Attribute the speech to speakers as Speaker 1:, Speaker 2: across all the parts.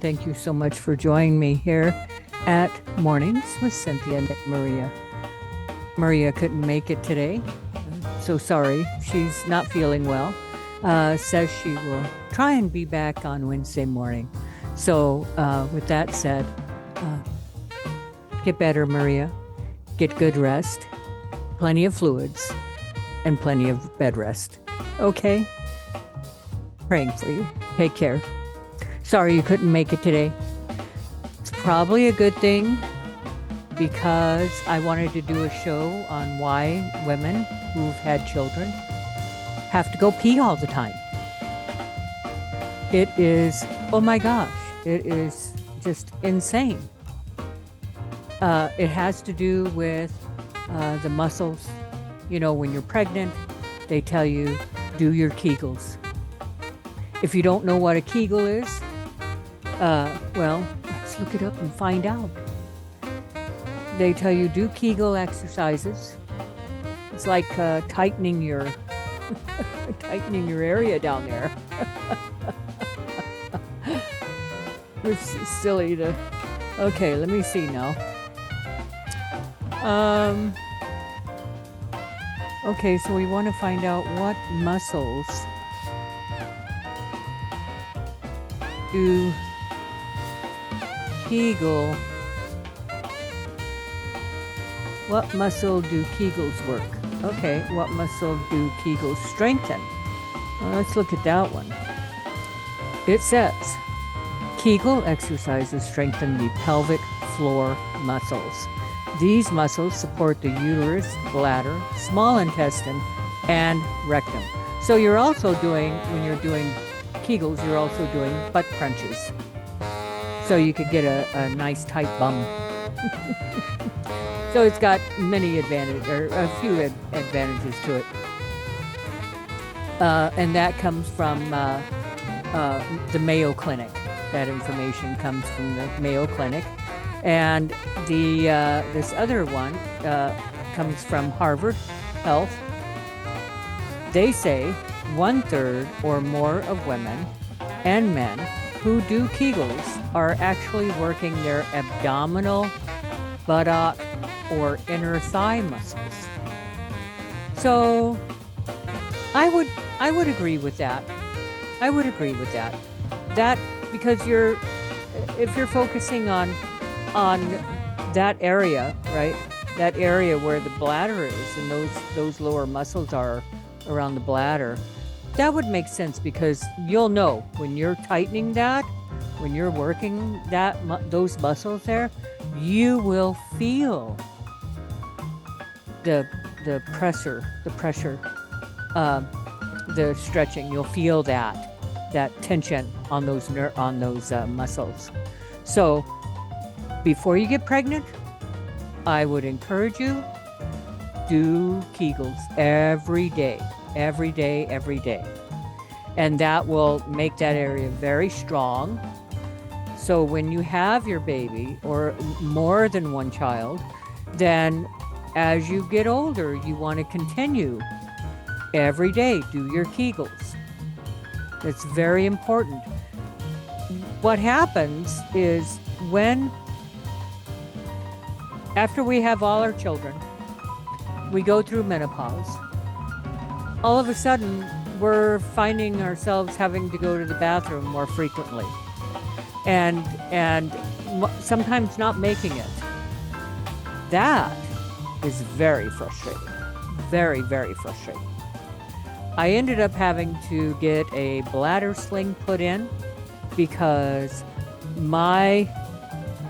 Speaker 1: thank you so much for joining me here at Mornings with Cynthia Maria. Maria couldn't make it today, so sorry. She's not feeling well. Says she will try and be back on Wednesday morning. So with that said, get better, Maria. Get good rest, plenty of fluids, and plenty of bed rest. Okay? Praying for you. Take care. Sorry you couldn't make it today. It's probably a good thing because I wanted to do a show on why women who've had children have to go pee all the time. It is, oh my gosh, it is just insane. It has to do with the muscles. You know, when you're pregnant, they tell you, do your Kegels. If you don't know what a Kegel is, well, let's look it up and find out. They tell you do Kegel exercises. It's like tightening your tightening your area down there. It's silly to. Okay, let me see now. Okay, so we want to find out what muscles do Kegel. What muscle do Kegels work? Okay, what muscle do Kegels strengthen? Well, let's look at that one. It says, Kegel exercises strengthen the pelvic floor muscles. These muscles support the uterus, bladder, small intestine, and rectum. So you're also doing, when you're doing Kegels, you're also doing butt crunches. So you could get a nice tight bum. So it's got many advantages, or a few advantages to it. And that comes from the Mayo Clinic. That information comes from the Mayo Clinic. And the this other one comes from Harvard Health. They say 1/3 or more of women and men who do Kegels are actually working their abdominal, buttock, or inner thigh muscles. So I would agree with that. I would agree with that. That because if you're focusing on that area, right? That area where the bladder is and those lower muscles are around the bladder, that would make sense because you'll know when you're tightening that, when you're working those muscles there, you will feel the pressure, the stretching. You'll feel that tension on those muscles. So before you get pregnant, I would encourage you, do Kegels every day. And that will make that area very strong. So when you have your baby or more than one child, then as you get older, you want to continue every day, do your Kegels. It's very important. What happens is after we have all our children, we go through menopause. All of a sudden, we're finding ourselves having to go to the bathroom more frequently, and sometimes not making it. That is very frustrating. Very, very frustrating. I ended up having to get a bladder sling put in because my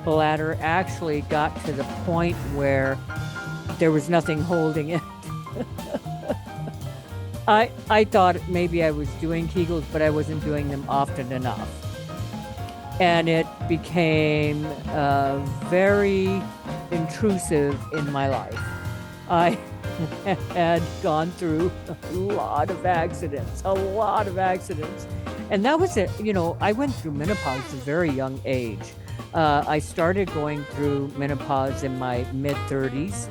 Speaker 1: bladder actually got to the point where there was nothing holding it. I thought maybe I was doing Kegels, but I wasn't doing them often enough. And it became very intrusive in my life. I had gone through a lot of accidents. And that was it. You know, I went through menopause at a very young age. I started going through menopause in my mid-30s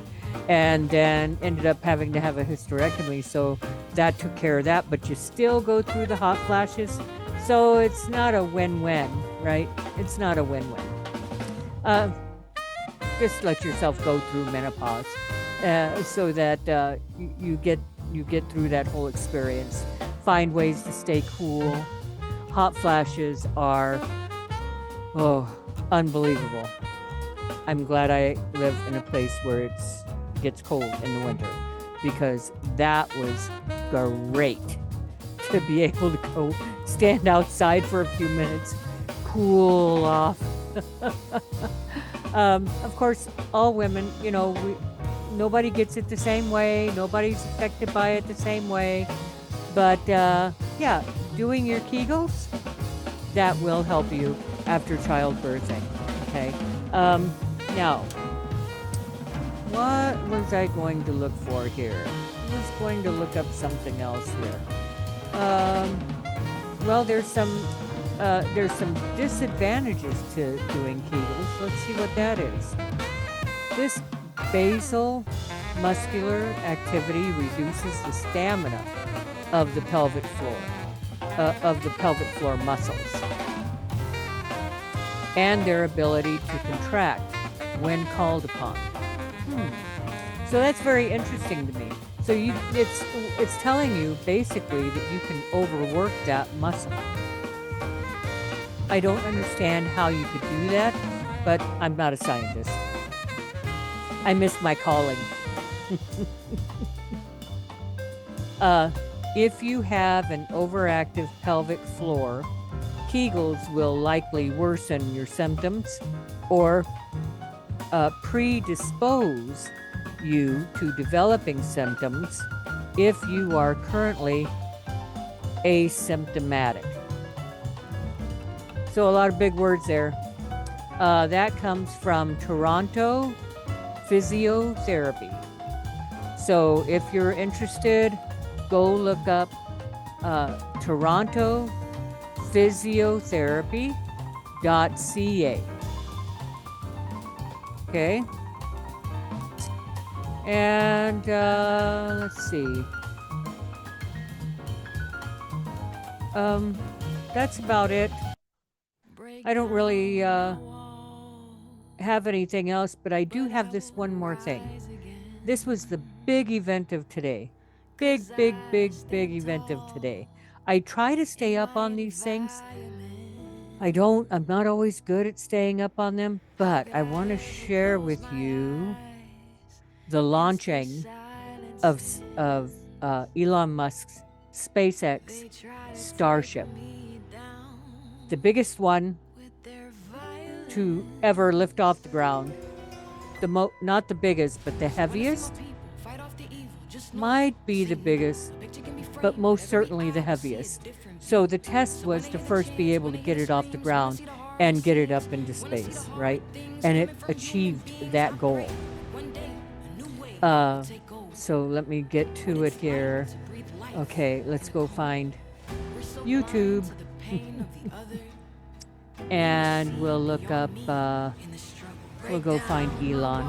Speaker 1: and then ended up having to have a hysterectomy. So that took care of that. But you still go through the hot flashes. So it's not a win-win, right? It's not a win-win. Uh, just let yourself go through menopause, so that you get through that whole experience. Find ways to stay cool. Hot flashes are, oh, unbelievable. I'm glad I live in a place where it's gets cold in the winter, because that was great to be able to go stand outside for a few minutes, cool off. Of course, all women, nobody gets it the same way. Nobody's affected by it the same way. But yeah, doing your Kegels, that will help you after childbirthing. Okay. Now, what was I going to look for here? I was going to look up something else here. Well, there's some disadvantages to doing Kegels. Let's see what that is. This basal muscular activity reduces the stamina of the pelvic floor muscles, and their ability to contract when called upon. So that's very interesting to me. So it's telling you basically that you can overwork that muscle. I don't understand how you could do that, but I'm not a scientist. I missed my calling. If you have an overactive pelvic floor, Kegels will likely worsen your symptoms or predispose you to developing symptoms if you are currently asymptomatic. So a lot of big words there. That comes from Toronto Physiotherapy. So if you're interested, go look up Toronto Physiotherapy.ca. Okay. And let's see. That's about it. I don't really have anything else, but I do have this one more thing. This was the big event of today. Big event of today. I try to stay up on these things. I'm not always good at staying up on them, but I want to share with you the launching of Elon Musk's SpaceX Starship, the biggest one to ever lift off the ground. Not the biggest, but the heaviest. Might be the biggest, but most certainly the heaviest. So the test was to first be able to get it off the ground and get it up into space, right? And it achieved that goal. So let me get to it here. Okay, let's go find YouTube. And we'll look up, we'll go find Elon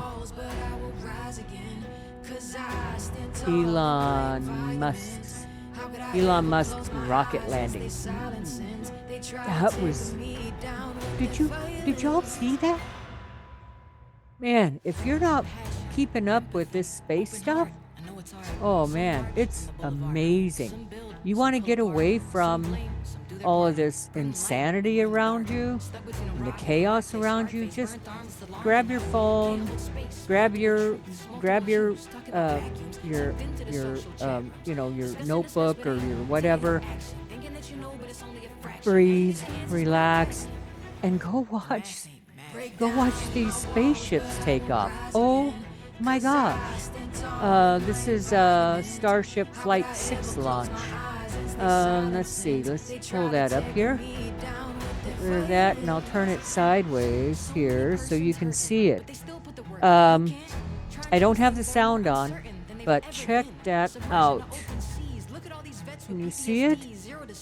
Speaker 1: Musk's rocket landing. That was, did y'all see that? Man, if you're not keeping up with this space stuff, oh man, it's amazing. You want to get away from all of this insanity around you and the chaos around you, just grab your phone, grab your notebook or your whatever, breathe, relax, and go watch these spaceships take off. Oh my God. This is Starship Flight 6 launch. Let's see. Let's pull that up here. That, and I'll turn it sideways here so you can see it. I don't have the sound on, but check that out. Can you see it?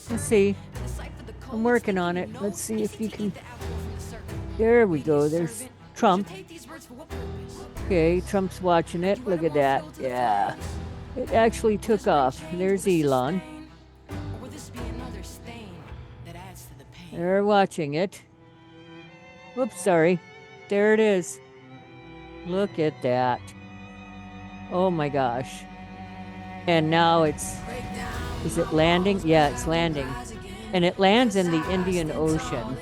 Speaker 1: Let's see. I'm working on it. Let's see if you can. There we go. There's Trump. Okay, Trump's watching it. Look at that. Yeah. It actually took off. There's Elon. They're watching it. Whoops, sorry. There it is. Look at that. Oh my gosh. And now is it landing? Yeah, it's landing. And it lands in the Indian Ocean.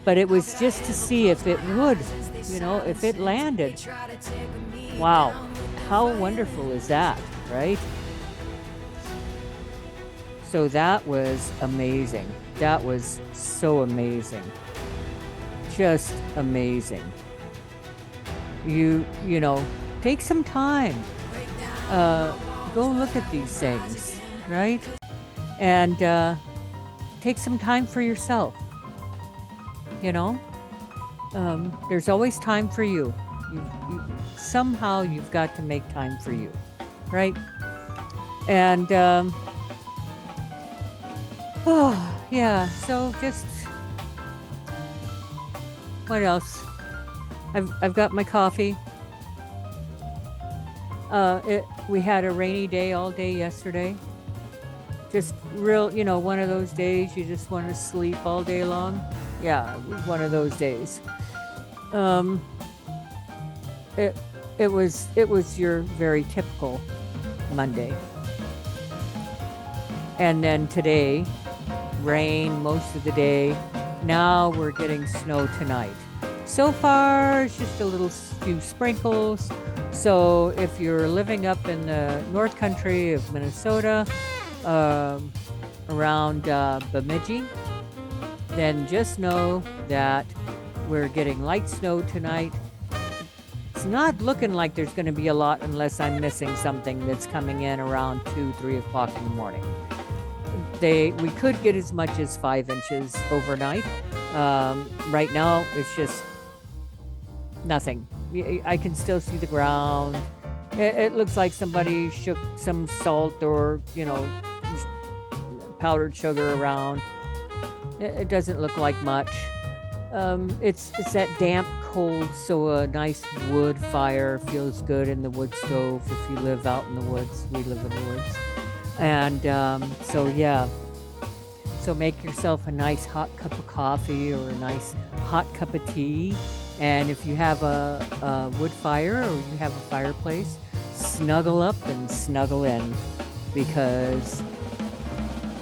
Speaker 1: But it was just to see if it would, if it landed. Wow. How wonderful is that, right? So that was amazing. That was so amazing. Just amazing. You know, take some time. Go look at these things, right? And take some time for yourself. There's always time for you. Somehow you've got to make time for you, right? And oh yeah, so just what else? I've got my coffee. We had a rainy day all day yesterday. Just real, one of those days you just want to sleep all day long. Yeah, one of those days. It was your very typical Monday. And then today, rain most of the day. Now we're getting snow tonight. So far, it's just a few sprinkles. So if you're living up in the North Country of Minnesota, around Bemidji, then just know that we're getting light snow tonight. It's not looking like there's going to be a lot unless I'm missing something that's coming in around 2, 3 o'clock in the morning. We could get as much as 5 inches overnight. Right now, it's just nothing. I can still see the ground. It looks like somebody shook some salt or, powdered sugar around. It doesn't look like much. It's that damp cold, so a nice wood fire feels good in the wood stove if you live out in the woods. We live in the woods. And so yeah. So make yourself a nice hot cup of coffee or a nice hot cup of tea. And if you have a wood fire or you have a fireplace, snuggle up and snuggle in, because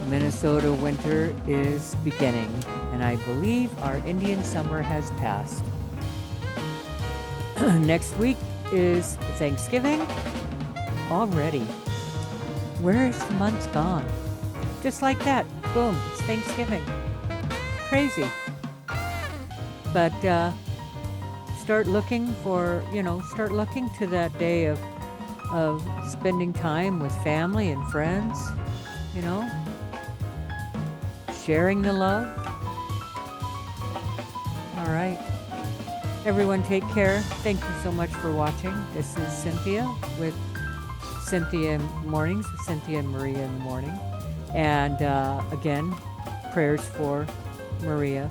Speaker 1: Minnesota winter is beginning, and I believe our Indian summer has passed. Next week is Thanksgiving already. Where is the month gone? Just like that, boom, it's Thanksgiving. Crazy. But start looking to that day of spending time with family and friends, sharing the love. All right. Everyone take care. Thank you so much for watching. This is Cynthia with Cynthia Mornings, Cynthia Maria in the morning. And again, prayers for Maria.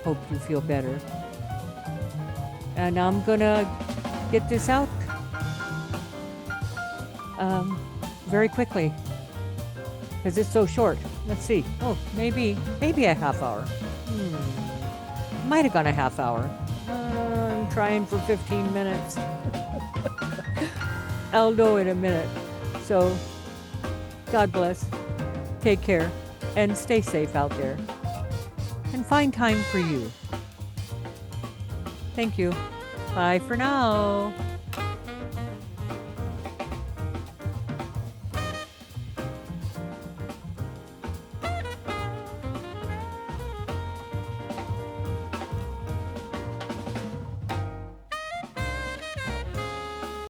Speaker 1: Hope you feel better. And I'm gonna get this out very quickly because it's so short. Let's see. Oh, maybe a half hour. Might have gone a half hour. I'm trying for 15 minutes. I'll know in a minute. So, God bless. Take care and stay safe out there. And find time for you. Thank you. Bye for now.